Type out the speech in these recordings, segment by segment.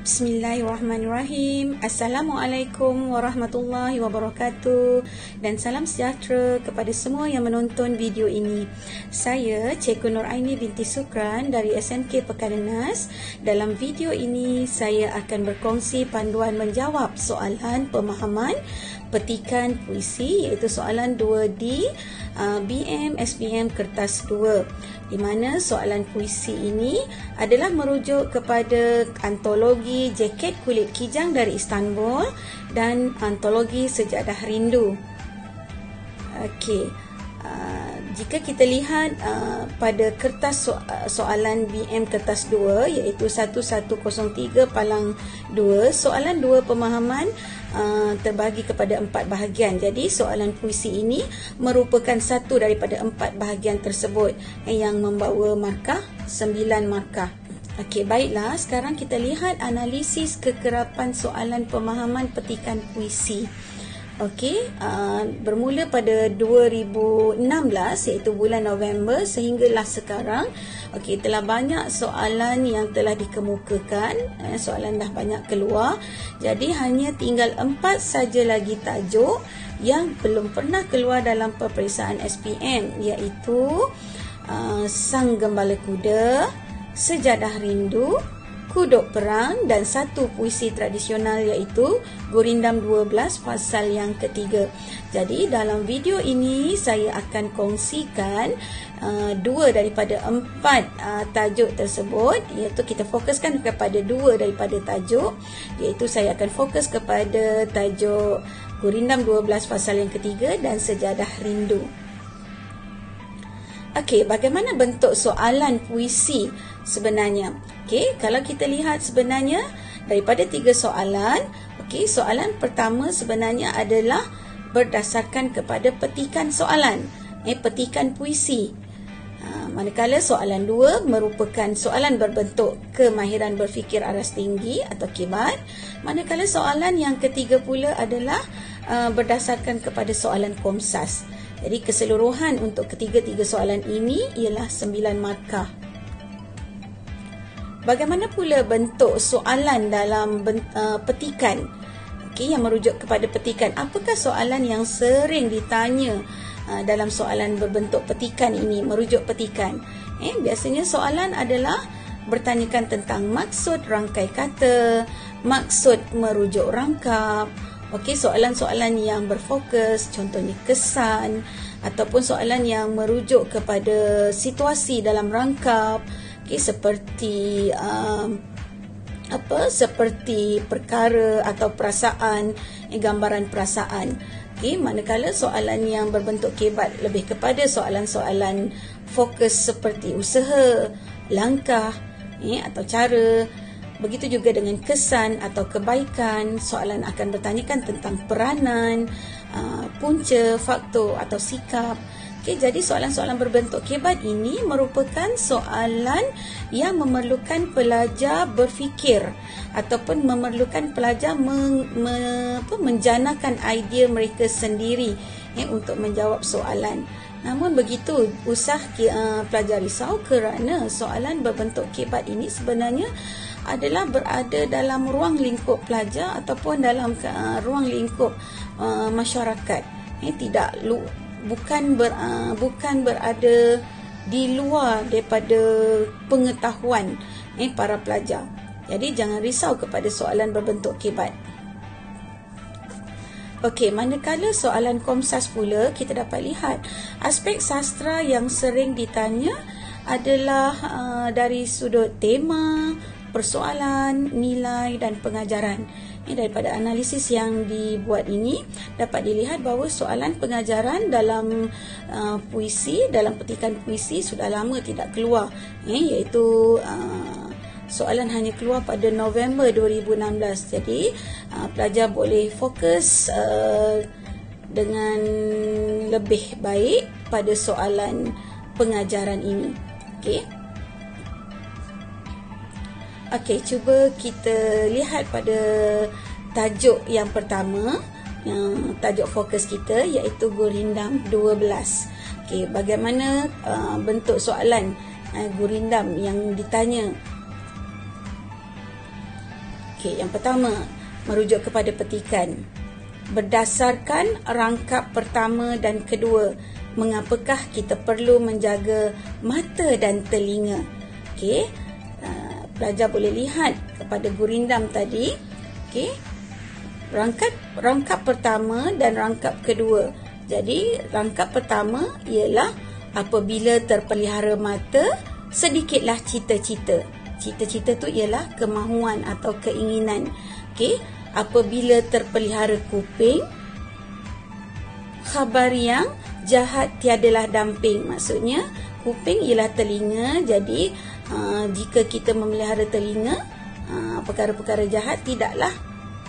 Bismillahirrahmanirrahim. Assalamualaikum warahmatullahi wabarakatuh dan salam sejahtera kepada semua yang menonton video ini. Saya Cikgu Nuraini binti Sukran dari SMK Pekadenas. Dalam video ini saya akan berkongsi panduan menjawab soalan pemahaman petikan puisi, iaitu soalan 2D BM SPM kertas 2, di mana soalan puisi ini adalah merujuk kepada antologi Jaket Kulit Kijang dari Istanbul dan antologi Sejadah Rindu. Okey, jika kita lihat pada kertas soalan BM kertas 2, iaitu 1103 palang 2, soalan 2 pemahaman terbahagi kepada 4 bahagian. Jadi soalan puisi ini merupakan satu daripada 4 bahagian tersebut yang membawa markah 9 markah. Okey, baiklah, sekarang kita lihat analisis kekerapan soalan pemahaman petikan puisi. Okey, bermula pada 2016, iaitu bulan November sehinggalah sekarang. Okey, telah banyak soalan yang telah dikemukakan, soalan dah banyak keluar. Jadi hanya tinggal 4 saja lagi tajuk yang belum pernah keluar dalam peperiksaan SPM, iaitu Sang Gembala Kuda, Sejadah Rindu, Kuduk Perang dan satu puisi tradisional, iaitu Gurindam 12 fasal yang ketiga. Jadi dalam video ini saya akan kongsikan 2 daripada 4 tajuk tersebut, iaitu kita fokuskan kepada 2 daripada tajuk, iaitu saya akan fokus kepada tajuk Gurindam 12 fasal yang ketiga dan Sejadah Rindu. Okey, bagaimana bentuk soalan puisi sebenarnya? Okey, kalau kita lihat sebenarnya daripada 3 soalan, okey, soalan pertama sebenarnya adalah berdasarkan kepada petikan soalan, petikan puisi. Manakala soalan 2 merupakan soalan berbentuk kemahiran berfikir aras tinggi atau kibat. Manakala soalan yang ketiga pula adalah berdasarkan kepada soalan komsas. Jadi keseluruhan untuk ketiga-tiga soalan ini ialah 9 markah. Bagaimana pula bentuk soalan dalam petikan? Okey, yang merujuk kepada petikan. Apakah soalan yang sering ditanya dalam soalan berbentuk petikan ini, merujuk petikan? Biasanya soalan adalah bertanyakan tentang maksud rangkai kata, maksud merujuk rangkap. Okey, soalan-soalan yang berfokus, contohnya kesan, ataupun soalan yang merujuk kepada situasi dalam rangkap, okey, seperti seperti perkara atau perasaan, gambaran perasaan. Okey, manakala soalan yang berbentuk kebat lebih kepada soalan-soalan fokus seperti usaha, langkah, atau cara. Begitu juga dengan kesan atau kebaikan, soalan akan bertanyakan tentang peranan, punca, faktor atau sikap. Okay, jadi soalan-soalan berbentuk kebat ini merupakan soalan yang memerlukan pelajar berfikir ataupun memerlukan pelajar menjanakan idea mereka sendiri untuk menjawab soalan. Namun begitu, usah pelajar risau kerana soalan berbentuk kebat ini sebenarnya adalah berada dalam ruang lingkup pelajar ataupun dalam ruang lingkup masyarakat. Bukan berada di luar daripada pengetahuan para pelajar. Jadi jangan risau kepada soalan berbentuk kebat. Okey, manakala soalan komsas pula, kita dapat lihat aspek sastra yang sering ditanya adalah dari sudut tema, persoalan, nilai dan pengajaran. Daripada analisis yang dibuat ini dapat dilihat bahawa soalan pengajaran dalam puisi, dalam petikan puisi sudah lama tidak keluar, iaitu soalan hanya keluar pada November 2016. Jadi pelajar boleh fokus dengan lebih baik pada soalan pengajaran ini. Okey. Okey, cuba kita lihat pada tajuk yang pertama, tajuk fokus kita, iaitu Gurindam 12. Okey, bagaimana bentuk soalan Gurindam yang ditanya? Okey, yang pertama merujuk kepada petikan. Berdasarkan rangkap pertama dan kedua, mengapakah kita perlu menjaga mata dan telinga? Okey, pelajar boleh lihat kepada gurindam tadi. Okey, rangkap pertama dan rangkap kedua. Jadi rangkap pertama ialah apabila terpelihara mata, sedikitlah cita-cita. Cita-cita tu ialah kemahuan atau keinginan. Okey, apabila terpelihara kuping, khabar yang jahat tiadalah damping. Maksudnya kuping ialah telinga. Jadi jika kita memelihara telinga, perkara-perkara jahat tidaklah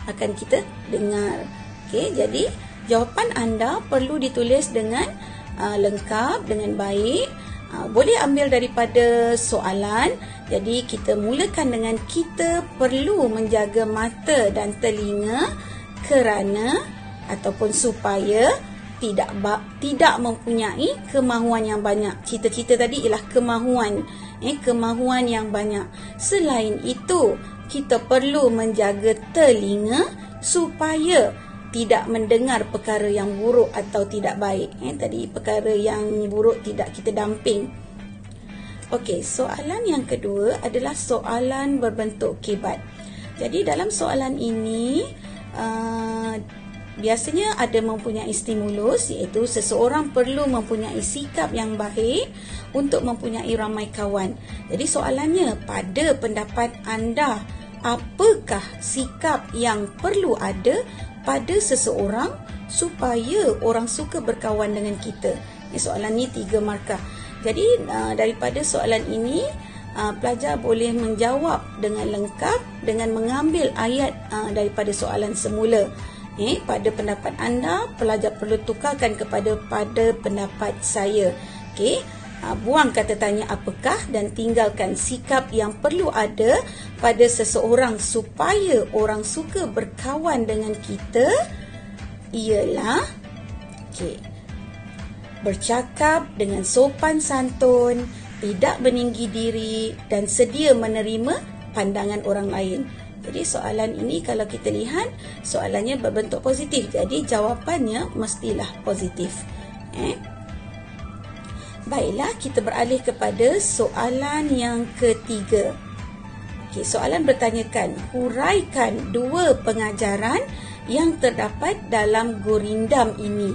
akan kita dengar. Okey, jadi jawapan anda perlu ditulis dengan lengkap, dengan baik. Boleh ambil daripada soalan. Jadi kita mulakan dengan kita perlu menjaga mata dan telinga kerana ataupun supaya tidak mempunyai kemahuan yang banyak. Cita-cita tadi ialah kemahuan, kemahuan yang banyak. Selain itu, kita perlu menjaga telinga supaya tidak mendengar perkara yang buruk atau tidak baik. Tadi perkara yang buruk tidak kita damping. Okey, soalan yang kedua adalah soalan berbentuk kibat. Jadi dalam soalan ini biasanya ada mempunyai stimulus, iaitu seseorang perlu mempunyai sikap yang baik untuk mempunyai ramai kawan. Jadi soalannya, pada pendapat anda, apakah sikap yang perlu ada pada seseorang supaya orang suka berkawan dengan kita? Soalan ni 3 markah. Jadi daripada soalan ini, pelajar boleh menjawab dengan lengkap dengan mengambil ayat daripada soalan semula. Pada pendapat anda, pelajar perlu tukarkan kepada pada pendapat saya. Okey, buang kata tanya apakah dan tinggalkan sikap yang perlu ada pada seseorang supaya orang suka berkawan dengan kita ialah bercakap dengan sopan santun, tidak meninggi diri dan sedia menerima pandangan orang lain. Jadi soalan ini kalau kita lihat, soalannya berbentuk positif. Jadi jawapannya mestilah positif. Baiklah, kita beralih kepada soalan yang ketiga. Okey, soalan bertanyakan, huraikan 2 pengajaran yang terdapat dalam gurindam ini.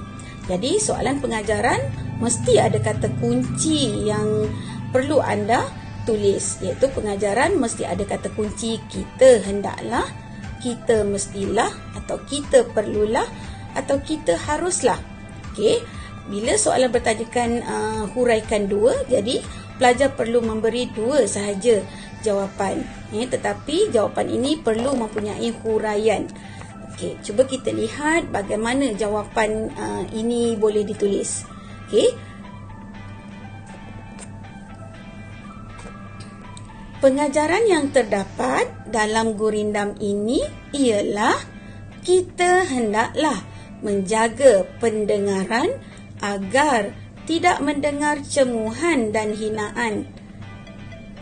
Jadi soalan pengajaran mesti ada kata kunci yang perlu anda tulis, iaitu pengajaran mesti ada kata kunci kita hendaklah, kita mestilah, atau kita perlulah, atau kita haruslah. Okey, bila soalan bertanyakan huraikan 2, jadi pelajar perlu memberi 2 sahaja jawapan. Tetapi jawapan ini perlu mempunyai huraian. Okey, cuba kita lihat bagaimana jawapan ini boleh ditulis. Okey, pengajaran yang terdapat dalam gurindam ini ialah kita hendaklah menjaga pendengaran agar tidak mendengar cemuhan dan hinaan.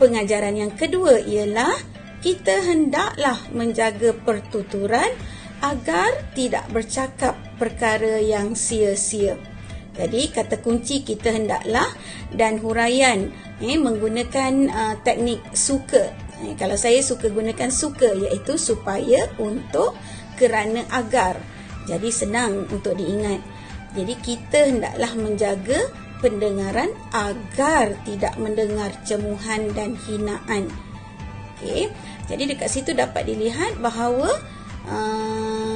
Pengajaran yang kedua ialah kita hendaklah menjaga pertuturan agar tidak bercakap perkara yang sia-sia. Jadi kata kunci kita hendaklah dan huraian menggunakan teknik suka. Kalau saya suka gunakan suka, iaitu supaya, untuk, kerana, agar. Jadi senang untuk diingat. Jadi kita hendaklah menjaga pendengaran agar tidak mendengar cemuhan dan hinaan. Okey, jadi dekat situ dapat dilihat bahawa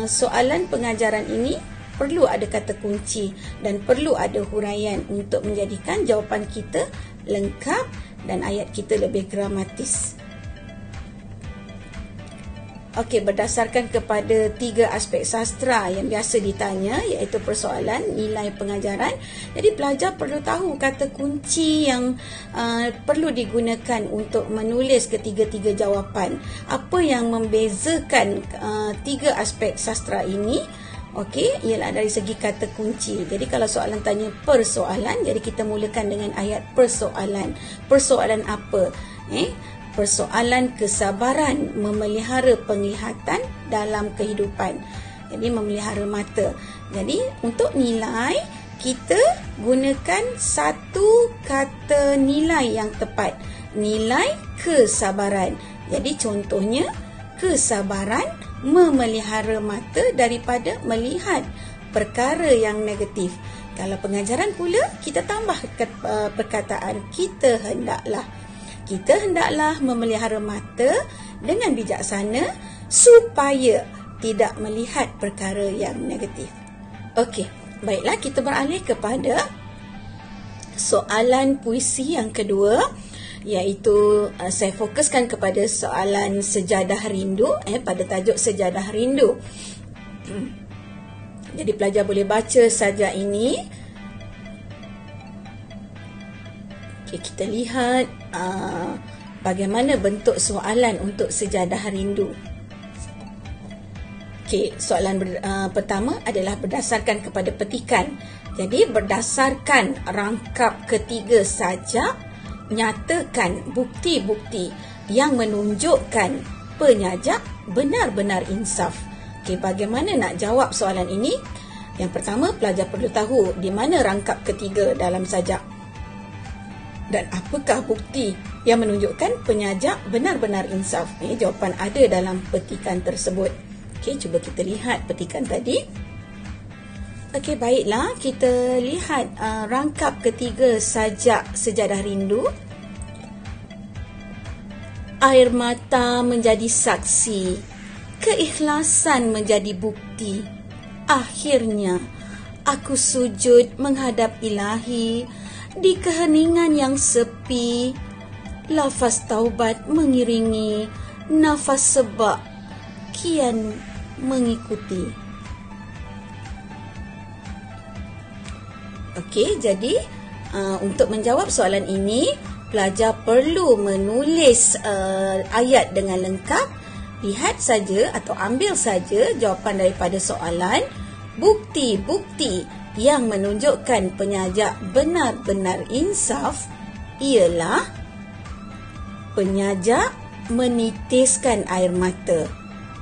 soalan pengajaran ini perlu ada kata kunci dan perlu ada huraian untuk menjadikan jawapan kita lengkap dan ayat kita lebih gramatis. Okey, berdasarkan kepada 3 aspek sastra yang biasa ditanya, iaitu persoalan, nilai pengajaran. Jadi pelajar perlu tahu kata kunci yang perlu digunakan untuk menulis ketiga-tiga jawapan. Apa yang membezakan 3 aspek sastra ini? Okey, ialah dari segi kata kunci. Jadi kalau soalan tanya persoalan, jadi kita mulakan dengan ayat persoalan. Persoalan apa? persoalan kesabaran memelihara penglihatan dalam kehidupan. Jadi memelihara mata. Jadi untuk nilai, kita gunakan satu kata nilai yang tepat. Nilai kesabaran. Jadi contohnya, kesabaran memelihara mata daripada melihat perkara yang negatif. Kalau pengajaran pula, kita tambah perkataan kita hendaklah. Kita hendaklah memelihara mata dengan bijaksana supaya tidak melihat perkara yang negatif. Okey, baiklah, kita beralih kepada soalan puisi yang kedua, iaitu saya fokuskan kepada soalan sejadah rindu, pada tajuk sejadah rindu. Jadi pelajar boleh baca saja ini. Okay, kita lihat bagaimana bentuk soalan untuk sejadah rindu. Okay, soalan pertama adalah berdasarkan kepada petikan. Jadi berdasarkan rangkap ketiga saja, nyatakan bukti-bukti yang menunjukkan penyajak benar-benar insaf. Okey, bagaimana nak jawab soalan ini? Yang pertama, pelajar perlu tahu di mana rangkap ketiga dalam sajak dan apakah bukti yang menunjukkan penyajak benar-benar insaf. Jawapan ada dalam petikan tersebut. Okey, cuba kita lihat petikan tadi. Okey, baiklah, kita lihat rangkap ketiga sajak sejadah rindu. Air mata menjadi saksi, keikhlasan menjadi bukti. Akhirnya aku sujud menghadap Ilahi di keheningan yang sepi. Lafaz taubat mengiringi nafas sebab kian mengikuti. Okey, jadi untuk menjawab soalan ini, pelajar perlu menulis ayat dengan lengkap. Lihat saja atau ambil saja jawapan daripada soalan. Bukti-bukti yang menunjukkan penyajak benar-benar insaf ialah penyajak menitiskan air mata.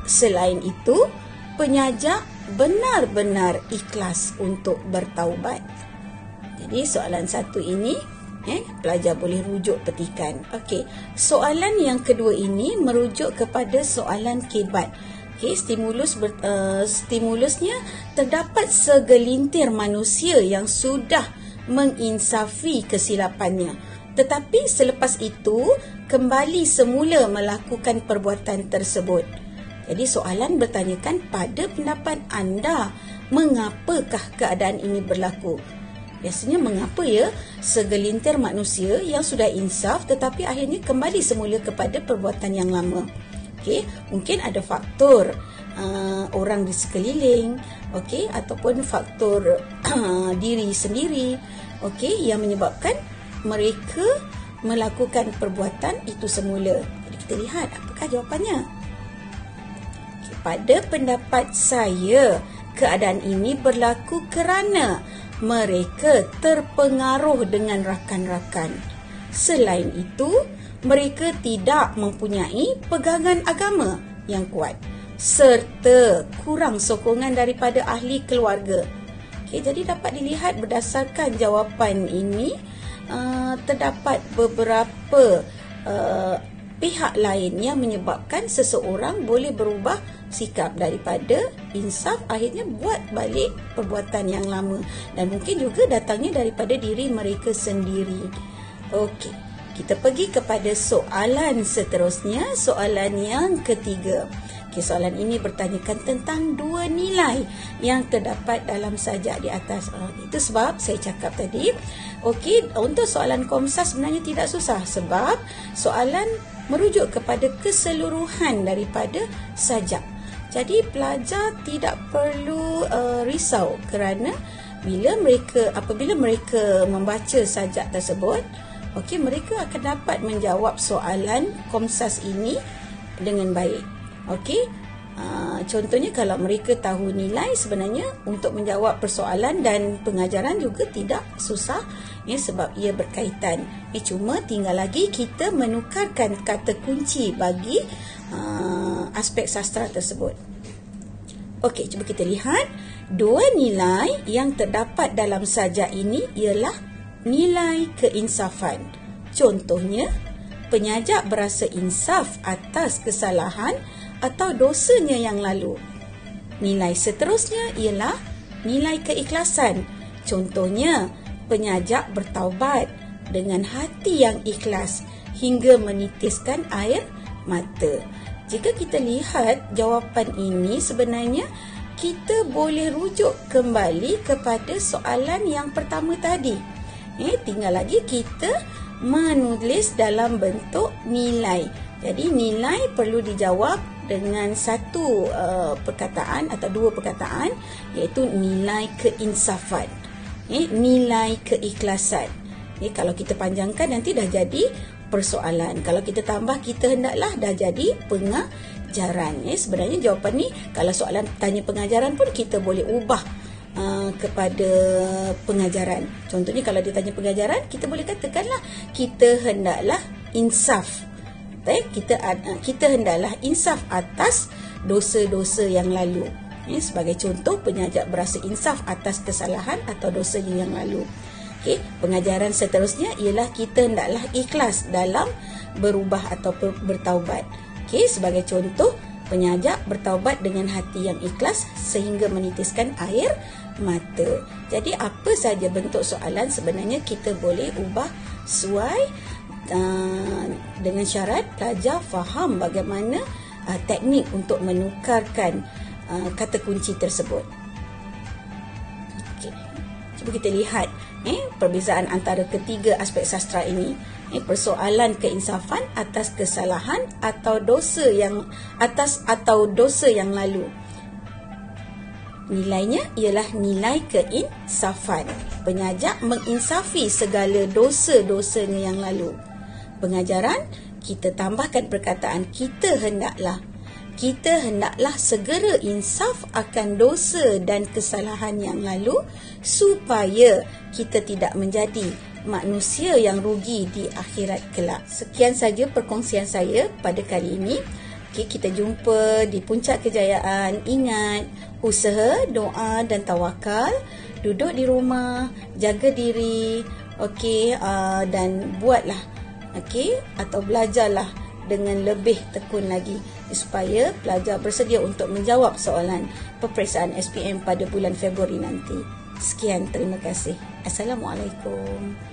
Selain itu, penyajak benar-benar ikhlas untuk bertaubat. Jadi soalan satu ini pelajar boleh rujuk petikan. Okey, soalan yang kedua ini merujuk kepada soalan kebat. Okey, stimulusnya terdapat segelintir manusia yang sudah menginsafi kesilapannya, tetapi selepas itu kembali semula melakukan perbuatan tersebut. Jadi soalan bertanyakan, pada pendapat anda, mengapakah keadaan ini berlaku? Biasanya mengapa segelintir manusia yang sudah insaf tetapi akhirnya kembali semula kepada perbuatan yang lama. Okey, mungkin ada faktor orang di sekeliling, okey, ataupun faktor diri sendiri, okey, yang menyebabkan mereka melakukan perbuatan itu semula. Jadi kita lihat apakah jawapannya. Okay, pada pendapat saya, keadaan ini berlaku kerana mereka terpengaruh dengan rakan-rakan. Selain itu, mereka tidak mempunyai pegangan agama yang kuat serta kurang sokongan daripada ahli keluarga. Okay, jadi dapat dilihat berdasarkan jawapan ini, terdapat beberapa pihak lain yang menyebabkan seseorang boleh berubah sikap daripada insaf akhirnya buat balik perbuatan yang lama, dan mungkin juga datangnya daripada diri mereka sendiri. Okey, kita pergi kepada soalan seterusnya, soalan yang ketiga. Okay, soalan ini bertanyakan tentang dua nilai yang terdapat dalam sajak di atas. Itu sebab saya cakap tadi, okey, untuk soalan Komsas sebenarnya tidak susah sebab soalan merujuk kepada keseluruhan daripada sajak. Jadi pelajar tidak perlu risau kerana apabila mereka membaca sajak tersebut, okey, mereka akan dapat menjawab soalan Komsas ini dengan baik. Okey, Contohnya kalau mereka tahu nilai, sebenarnya untuk menjawab persoalan dan pengajaran juga tidak susah, ya, sebab ia berkaitan. Cuma tinggal lagi kita menukarkan kata kunci bagi aspek sastra tersebut. Okey, cuba kita lihat. Dua nilai yang terdapat dalam sajak ini ialah nilai keinsafan. Contohnya, penyajak berasa insaf atas kesalahan atau dosanya yang lalu. Nilai seterusnya ialah nilai keikhlasan. Contohnya, penyajak bertaubat dengan hati yang ikhlas hingga menitiskan air mata. Jika kita lihat jawapan ini, sebenarnya kita boleh rujuk kembali kepada soalan yang pertama tadi. Tinggal lagi kita menulis dalam bentuk nilai. Jadi nilai perlu dijawab dengan satu perkataan atau dua perkataan, iaitu nilai keinsafan, nilai keikhlasan. Kalau kita panjangkan nanti dah jadi persoalan. Kalau kita tambah kita hendaklah dah jadi pengajaran. Sebenarnya jawapan ni kalau soalan tanya pengajaran pun kita boleh ubah kepada pengajaran. Contohnya kalau dia tanya pengajaran, kita boleh katakanlah kita hendaklah insaf. Kita hendaklah insaf atas dosa-dosa yang lalu. Sebagai contoh, penyajak berasa insaf atas kesalahan atau dosanya yang lalu. Pengajaran seterusnya ialah kita hendaklah ikhlas dalam berubah atau bertaubat. Sebagai contoh, penyajak bertaubat dengan hati yang ikhlas sehingga menitiskan air mata. Jadi apa saja bentuk soalan sebenarnya kita boleh ubah sesuai dengan syarat pelajar faham bagaimana teknik untuk menukarkan kata kunci tersebut. Cuba kita lihat perbezaan antara ketiga aspek sastra ini. Persoalan keinsafan atas kesalahan atau dosa yang lalu. Nilainya ialah nilai keinsafan. Penyajak menginsafi segala dosa-dosanya yang lalu. Pengajaran, kita tambahkan perkataan kita hendaklah segera insaf akan dosa dan kesalahan yang lalu supaya kita tidak menjadi manusia yang rugi di akhirat kelak. Sekian saja perkongsian saya pada kali ini. Kita jumpa di puncak kejayaan. Ingat, usaha, doa dan tawakal. Duduk di rumah, jaga diri, dan buatlah atau belajarlah dengan lebih tekun lagi supaya pelajar bersedia untuk menjawab soalan peperiksaan SPM pada bulan Februari nanti. Sekian, terima kasih. Assalamualaikum.